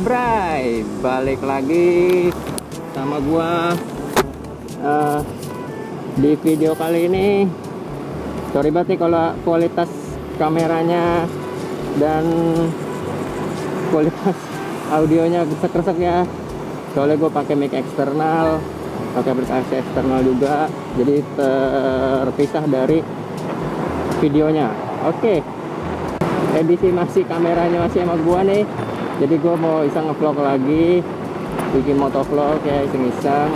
Bray, balik lagi sama gua di video kali ini. Sorry banget nih kalau kualitas kameranya dan kualitas audionya kresek-kresek ya. Soalnya gue pakai mic eksternal, pakai aplikasi eksternal juga, jadi terpisah dari videonya. Oke. Edisi masih kameranya masih sama gua nih. Jadi gue mau iseng ngevlog lagi, bikin motovlog ya, iseng-iseng.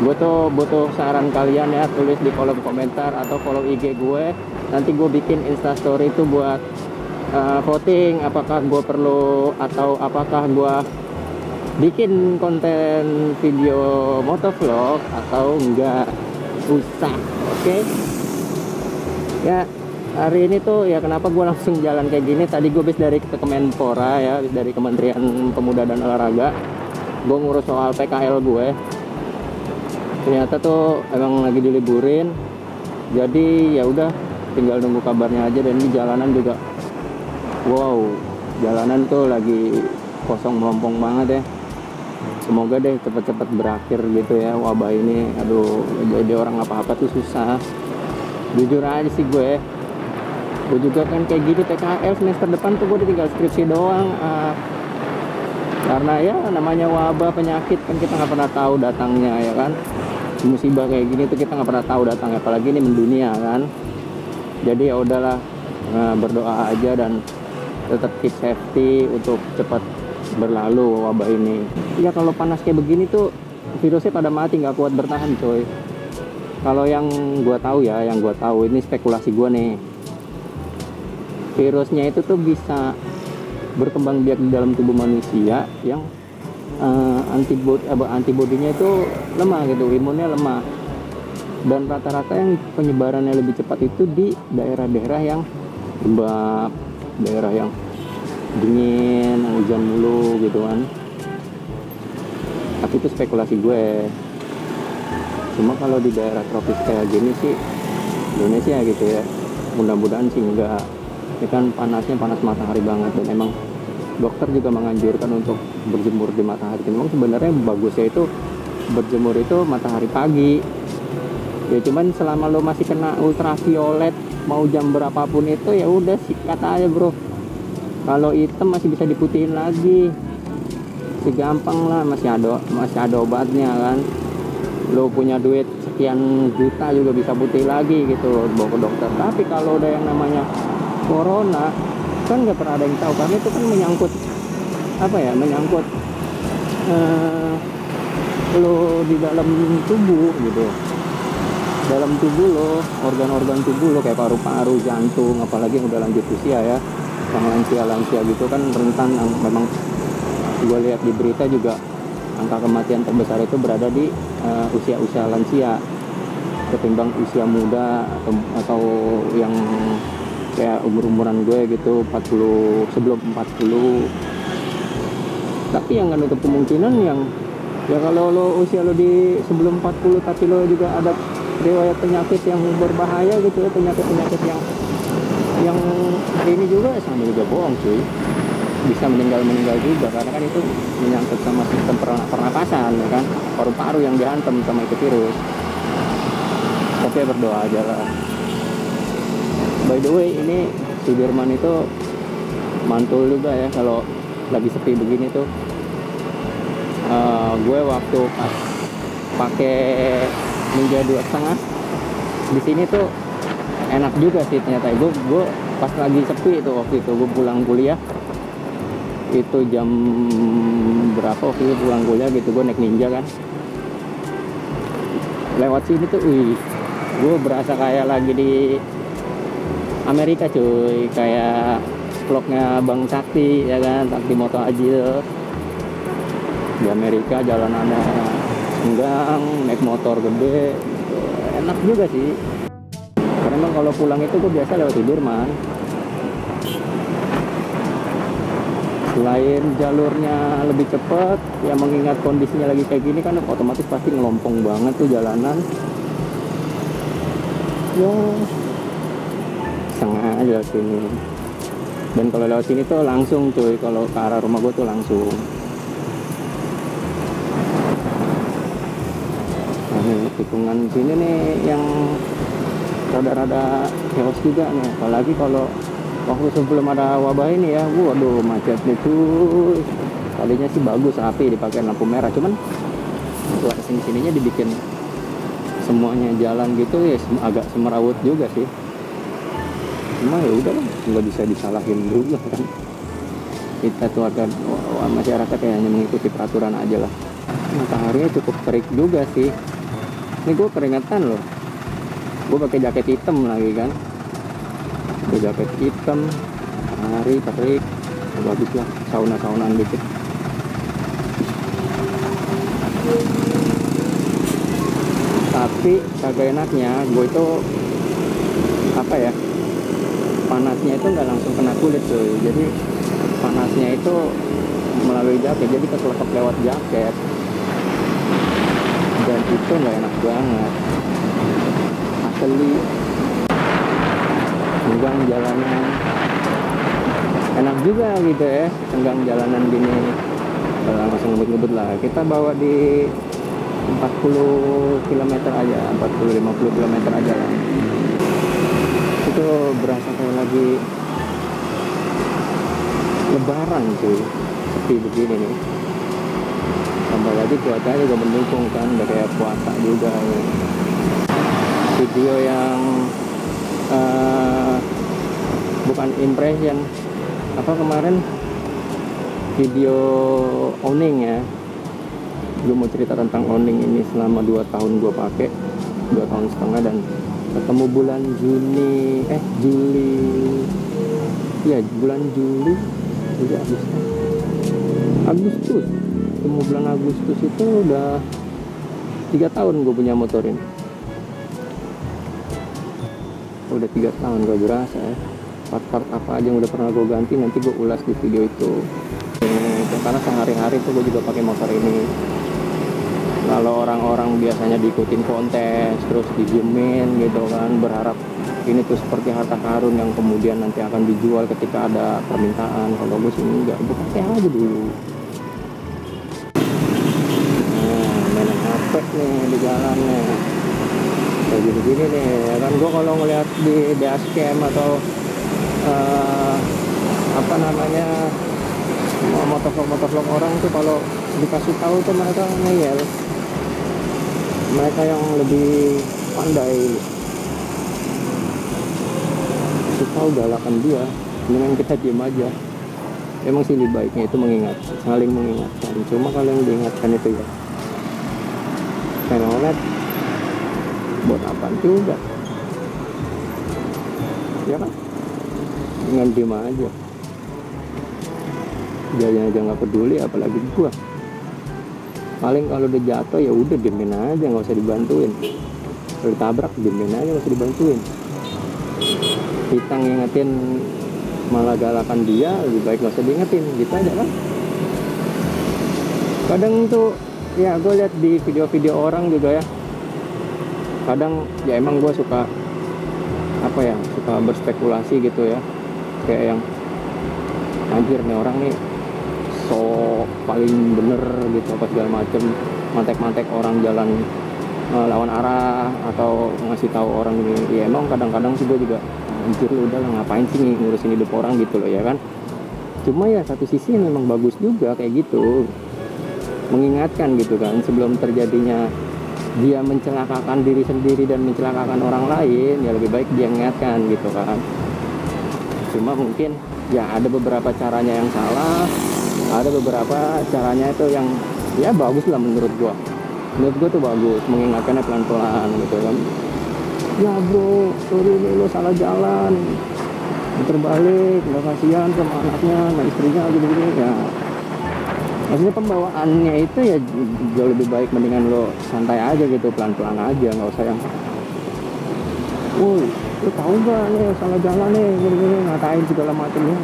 Gue tuh butuh saran kalian ya, tulis di kolom komentar atau follow IG gue. Nanti gue bikin instastory itu buat voting, apakah gue perlu atau apakah gue bikin konten video motovlog atau enggak, usah. Oke? Ya. Hari ini tuh ya kenapa gue langsung jalan kayak gini. Tadi gue habis dari Kemenpora ya, dari Kementerian Pemuda dan Olahraga. Gue ngurus soal PKL gue. Ternyata tuh emang lagi diliburin. Jadi ya udah tinggal nunggu kabarnya aja. Dan ini jalanan juga, wow, jalanan tuh lagi kosong melompong banget ya. Semoga deh cepet-cepet berakhir gitu ya wabah ini. Aduh, jadi orang apa-apa tuh susah. Jujur aja sih gue juga kan kayak gini PKL semester depan tuh gue tinggal skripsi doang, karena ya namanya wabah penyakit kan kita nggak pernah tahu datangnya ya kan. Musibah kayak gini tuh kita nggak pernah tahu datangnya, apalagi ini mendunia kan. Jadi ya udahlah, berdoa aja dan tetap keep safety untuk cepat berlalu wabah ini. Ya kalau panas kayak begini tuh virusnya pada mati, nggak kuat bertahan coy. Kalau yang gue tahu ya, ini spekulasi gue nih, virusnya itu tuh bisa berkembang biak di dalam tubuh manusia yang antibodinya itu lemah gitu, imunnya lemah. Dan rata-rata yang penyebarannya lebih cepat itu di daerah-daerah yang lembab, daerah yang dingin, hujan mulu gitu kan. Tapi itu spekulasi gue. Cuma kalau di daerah tropis kayak gini sih, Indonesia gitu ya, mudah-mudahan sih enggak. Ini kan panasnya panas matahari banget, dan emang dokter juga menganjurkan untuk berjemur di matahari. Memang sebenarnya bagusnya itu berjemur itu matahari pagi. Ya cuman selama lo masih kena ultraviolet mau jam berapapun itu ya udah sikat aja bro. Kalau hitam masih bisa diputihin lagi. Segampang lah, masih ada obatnya kan. Lo punya duit sekian juta juga bisa putih lagi gitu loh, bawa ke dokter. Tapi kalau udah yang namanya corona kan nggak pernah ada yang tahu, karena itu kan menyangkut menyangkut lo di dalam tubuh gitu, dalam tubuh lo, organ-organ tubuh lo kayak paru-paru, jantung, apalagi yang udah lanjut usia ya, yang lansia gitu kan rentan. Memang gue lihat di berita juga angka kematian terbesar itu berada di usia-usia lansia ketimbang usia muda atau yang kayak umur-umuran gue gitu, 40, sebelum 40. Tapi yang nggak nutup kemungkinan yang ya kalau lo usia lo di sebelum 40 tapi lo juga ada riwayat penyakit yang berbahaya gitu ya, penyakit yang ini juga sama juga bohong cuy, bisa meninggal juga, karena kan itu menyangkut sama sistem pernapasan ya kan, paru-paru yang dihantam sama itu virus. Tapi ya berdoa aja lah. By the way, ini Sudirman itu mantul juga ya kalau lagi sepi begini tuh. Gue waktu pas pakai Ninja 2,5 di sini tuh enak juga sih ternyata. Gue pas lagi sepi itu, waktu itu gue pulang kuliah itu jam berapa waktu itu pulang kuliah gitu, gue naik Ninja kan, lewat sini tuh gue berasa kayak lagi di Amerika cuy, kayak vlognya Bang Sakti ya kan, Sakti Moto Ajil di Amerika, jalanannya enggang, naik motor gede gitu. Enak juga sih, karena emang kalau pulang itu gue biasa lewat Sudirman. Selain jalurnya lebih cepat ya, mengingat kondisinya lagi kayak gini kan otomatis pasti ngelompong banget tuh jalanan ya, sengaja sini. Dan kalau lewat sini tuh langsung cuy, kalau ke arah rumah gue tuh langsung. Nah nih tikungan sini nih yang rada-rada chaos juga nih, apalagi kalau waktu sebelum ada wabah ini ya. Waduh macetnya cuy. Tadinya sih bagus rapi dipakai lampu merah, cuman buat sini-sininya dibikin semuanya jalan gitu ya, agak semerawut juga sih. Cuma ya udah lah, nggak bisa disalahin juga kan. Kita tuh ada masyarakat yang hanya mengikuti peraturan aja lah. Mataharinya cukup terik juga sih. Ini gue keringetan loh. Gue pakai jaket hitam lagi kan. Pakai jaket hitam, matahari terik, bagus lah, sauna-saunaan dikit. Tapi kagak enaknya gue itu apa ya, panasnya itu nggak langsung kena kulit tuh. Jadi panasnya itu melalui jaket, jadi keselekap lewat jaket, dan itu nggak enak banget asli. Senggang jalanan enak juga gitu ya, senggang jalanan gini langsung ngebut-ngebut lah. Kita bawa di 40 km aja, 40-50 km aja lah. Itu berasa kayak lagi lebaran cuy, sepi begini nih. Tambah lagi cuaca juga mendukung kan, udah kayak puasa juga ya. Video yang bukan impression, apa kemarin video owning ya. Gue mau cerita tentang owning ini. Selama 2 tahun gue pakai, 2 tahun setengah, dan ketemu bulan Juli ya, bulan Juli Agustus, ketemu bulan Agustus itu udah 3 tahun gue punya motor ini. Udah 3 tahun gak berasa ya. Part-part apa aja yang udah pernah gue ganti nanti gue ulas di video itu. Karena sehari-hari tuh gue juga pakai motor ini. Kalau orang-orang biasanya diikutin kontes, terus didiemin gitu kan, berharap ini tuh seperti harta karun yang kemudian nanti akan dijual ketika ada permintaan. Kalau gue sih enggak, gue pakai aja dulu. Nah, main HP nih di jalan nih, kayak gini-gini nih ya kan. Gue kalau ngeliat di dashcam atau apa namanya, motovlog orang tuh, kalau dikasih tahu tuh mereka ngeyel. Mereka yang lebih pandai kasih tahu galakan dia, dengan kita diem aja. Emang sih lebih baiknya itu saling mengingatkan. Cuma kalau yang diingatkan itu ya pelet, buat apaan juga ya kan, dengan diem aja. Dia aja nggak peduli, apalagi gua. Paling kalau udah jatuh ya udah diemin aja, nggak usah dibantuin. Kalau ditabrak diemin aja, nggak usah dibantuin. Kita ngingetin malah galakan dia, lebih baik nggak usah diingetin, gitu aja kan. Kadang tuh ya gue lihat di video-video orang juga ya, kadang ya emang gue suka apa ya, suka berspekulasi gitu ya, kayak yang anjir nih orang nih so paling bener gitu apa segala macem, mantek-mantek orang jalan lawan arah atau ngasih tahu orang ini. Ya emang kadang-kadang sih gue juga anjir lu udah lah, ngapain sih ngurusin hidup orang gitu loh ya kan. Cuma ya satu sisi memang bagus juga kayak gitu, mengingatkan gitu kan, sebelum terjadinya dia mencelakakan diri sendiri dan mencelakakan orang lain, ya lebih baik dia mengingatkan gitu kan. Cuma mungkin ya ada beberapa caranya yang salah, ada beberapa caranya itu yang ya bagus lah menurut gua tuh bagus, mengingatkannya pelan-pelan gitu kan. Ya bro, sorry nih lo salah jalan, puter balik, nggak kasihan sama anaknya, sama istrinya gitu-gitu ya. Maksudnya pembawaannya itu ya jauh lebih baik, mendingan lo santai aja gitu, pelan-pelan aja, nggak usah yang woi lo tahu gak nih salah jalan nih gini-gini, ngatain segala macamnya.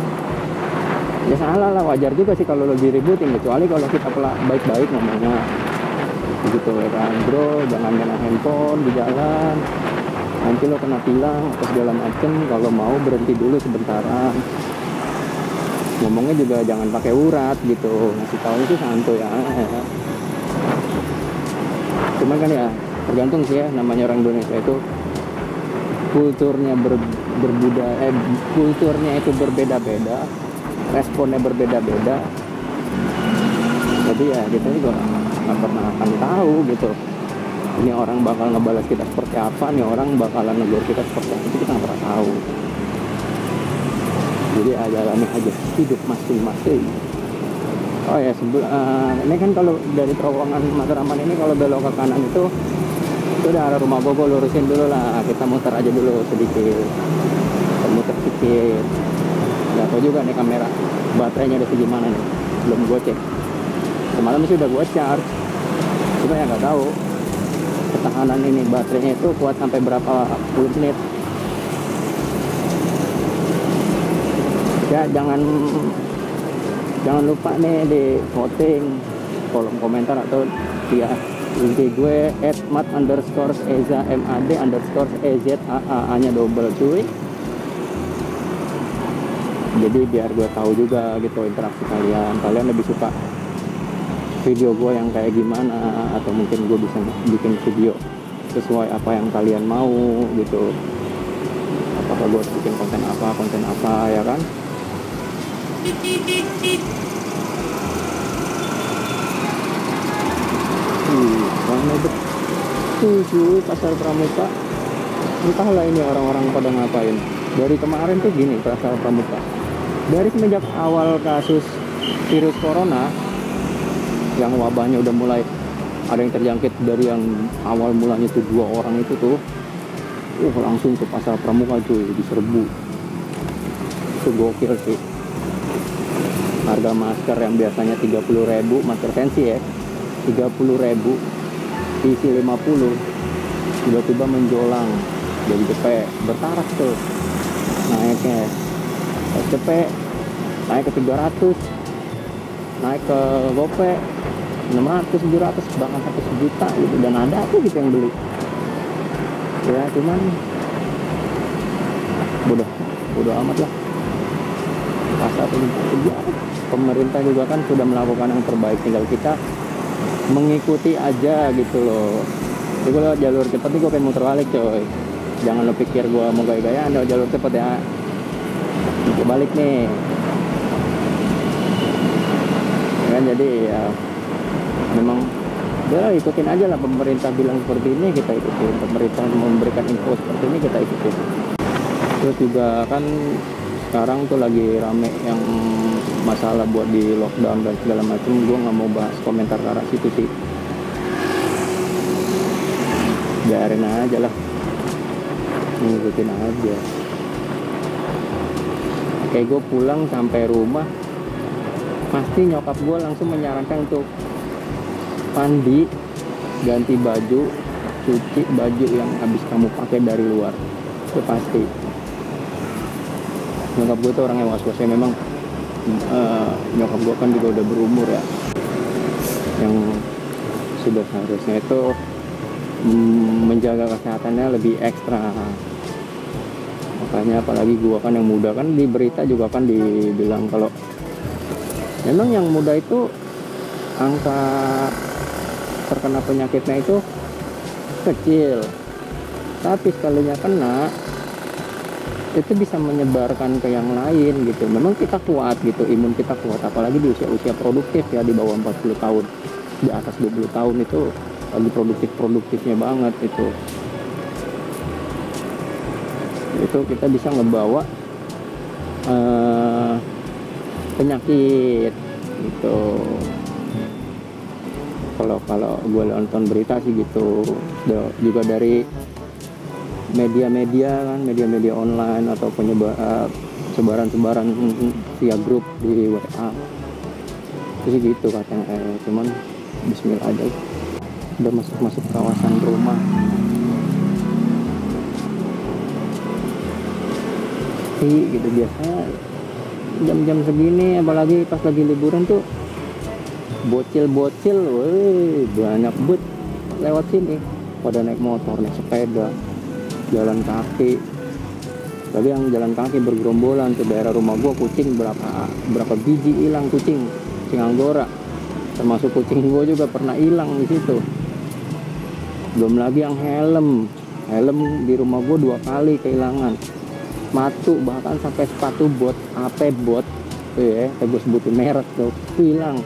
Ya salah lah, wajar juga sih kalau lo diributin, kecuali kalau kita baik-baik ngomongnya gitu ya kan. Bro, jangan main handphone di jalan, nanti lo kena tilang atau segala macem. Kalau mau berhenti dulu sebentaran, ngomongnya juga jangan pakai urat gitu, ngasih tahu itu santuy ya. Cuman kan ya tergantung sih ya, namanya orang Indonesia itu kulturnya berbudaya, kulturnya itu berbeda-beda, responnya berbeda-beda. Jadi ya kita juga nggak pernah akan tahu gitu, ini orang bakal ngebalas kita seperti apa, ini orang bakalan negur kita seperti apa, itu kita nggak pernah tahu. Jadi jalani aja hidup masing-masing. Oh ya, ini kan kalau dari terowongan Matraman ini kalau belok ke kanan itu udah arah rumah gue lurusin dulu lah, kita muter aja dulu sedikit, kita muter sedikit. Gak tau juga nih kamera baterainya udah segimana nih, belum gue cek. Semalam sih udah gue charge, cuma ya nggak tahu ketahanan ini baterainya itu kuat sampai berapa puluh menit. Ya jangan lupa nih di voting kolom komentar atau via IG gue @mat_eza @mad_eza nya double cuy. Jadi biar gue tahu juga gitu interaksi kalian lebih suka video gue yang kayak gimana, atau mungkin gue bisa bikin video sesuai apa yang kalian mau gitu. Apakah gue bikin konten apa ya kan. Ramai betul pasar Pramuka. Entahlah ini orang-orang pada ngapain. Dari kemarin tuh gini pasar Pramuka. Dari semenjak awal kasus virus corona yang wabahnya udah mulai ada yang terjangkit, dari yang awal mulanya tuh 2 orang itu tuh langsung ke pasar Pramuka cuy, diserbu. Itu gokil sih. Harga masker yang biasanya 30.000, masker sensi ya 30.000, isi 50, tiba-tiba menjolang jadi cepet, bertarak tuh naiknya. Cepet naik ke 300, naik ke gope 600, 700, bahkan sampai 1 juta gitu. Dan ada tuh gitu yang beli ya, cuman bodoh amat lah. Pasar ini pemerintah juga kan sudah melakukan yang terbaik, tinggal kita mengikuti aja gitu loh. Jadi gue lewat jalur cepet nih, gue pengen muter balik coy. Jangan lo pikir gue mau gaya-gayaan lewat jalur cepet ya, gue balik nih ya kan. Jadi ya memang udah ikutin aja lah, pemerintah bilang seperti ini kita ikutin, pemerintah memberikan info seperti ini kita ikutin. Terus juga kan sekarang tuh lagi rame yang masalah buat di lockdown dan segala macam. Gue nggak mau bahas komentar ke arah situ sih, biarin aja lah, ngikutin aja. Kayak gue pulang sampai rumah pasti nyokap gue langsung menyarankan untuk mandi, ganti baju, cuci baju yang habis kamu pakai dari luar. Itu pasti. Nyokap gue tuh orang yang was-was ya, memang nyokap gue kan juga udah berumur ya, yang sudah seharusnya itu menjaga kesehatannya lebih ekstra. Makanya apalagi gue kan yang muda, kan di berita juga kan dibilang kalau memang yang muda itu angka terkena penyakitnya itu kecil, tapi sekalinya kena itu bisa menyebarkan ke yang lain gitu. Memang kita kuat gitu, imun kita kuat, apalagi di usia produktif ya, di bawah 40 tahun, di atas 20 tahun itu lagi produktifnya banget itu kita bisa ngebawa penyakit gitu. Kalau gue nonton berita sih gitu, juga dari media-media kan, media online atau sebaran-sebaran via grup di WA itu sih gitu katanya. Cuman bismillah aja, udah masuk kawasan rumah. Gitu biasanya jam-jam segini, apalagi pas lagi liburan tuh bocil-bocil banyak banget lewat sini, pada naik motor, naik sepeda, jalan kaki, Tapi yang jalan kaki bergerombolan ke daerah rumah gua, kucing berapa biji hilang, kucing Anggora, termasuk kucing gua juga pernah hilang di situ. Belum lagi yang helm di rumah gua 2 kali kehilangan, sepatu, bahkan sampai sepatu bot, AP bot ya, gue sebutin merek tuh, hilang.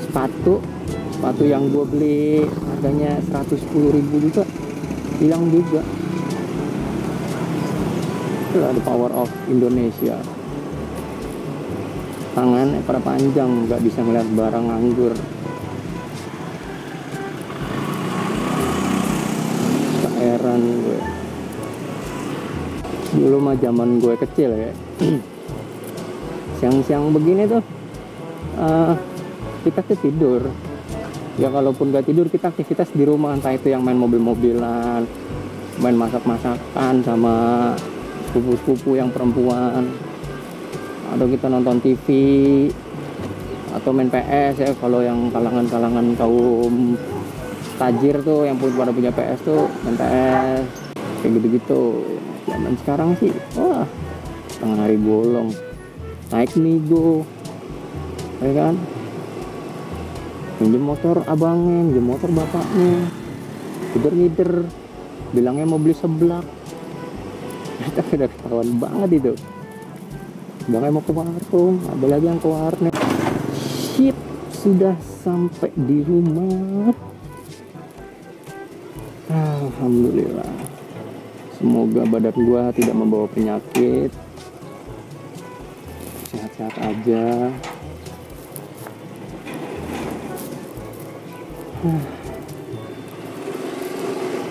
Sepatu yang gue beli harganya 110.000 juga hilang juga. Itulah the power of Indonesia. Tangannya pada panjang, nggak bisa melihat barang nganggur. Keheran gue. Dulu mah zaman gue kecil ya, siang-siang begini tuh kita tuh tidur ya, kalaupun gak tidur kita aktivitas di rumah, entah itu yang main mobil-mobilan, main masak-masakan sama sepupu-sepupu yang perempuan, atau kita nonton TV atau main PS ya, kalau yang kalangan kaum tajir tuh yang pada punya PS tuh main PS kayak gitu-gitu. Zaman sekarang sih wah, setengah hari bolong naik Migo ya kan, pinjam motor abangnya, pinjam motor bapaknya, ngider bilangnya mau beli seblak. Kita udah ketahuan banget itu, bilangnya mau ke warung, ada lagi yang ke warnet. Shit, sudah sampai di rumah, alhamdulillah. Semoga badan gua tidak membawa penyakit, sehat-sehat aja.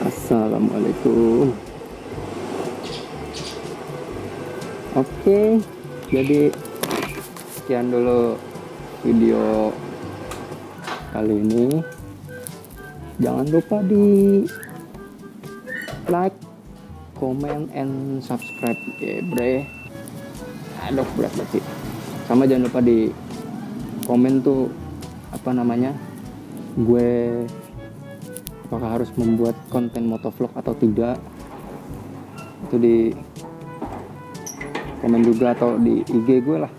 Assalamualaikum. Oke, jadi sekian dulu video kali ini. Jangan lupa di like, comment, and subscribe ya bre. Aduh berat banget sih. Sama jangan lupa di komen tuh apa namanya, gue apakah harus membuat konten motovlog atau tidak, itu di komen juga, atau di IG gue lah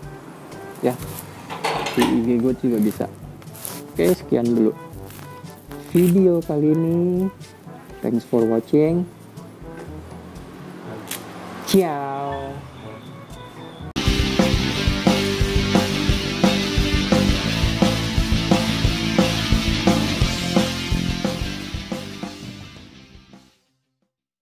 ya, di IG gue juga bisa. Oke, sekian dulu video kali ini, thanks for watching, ciao.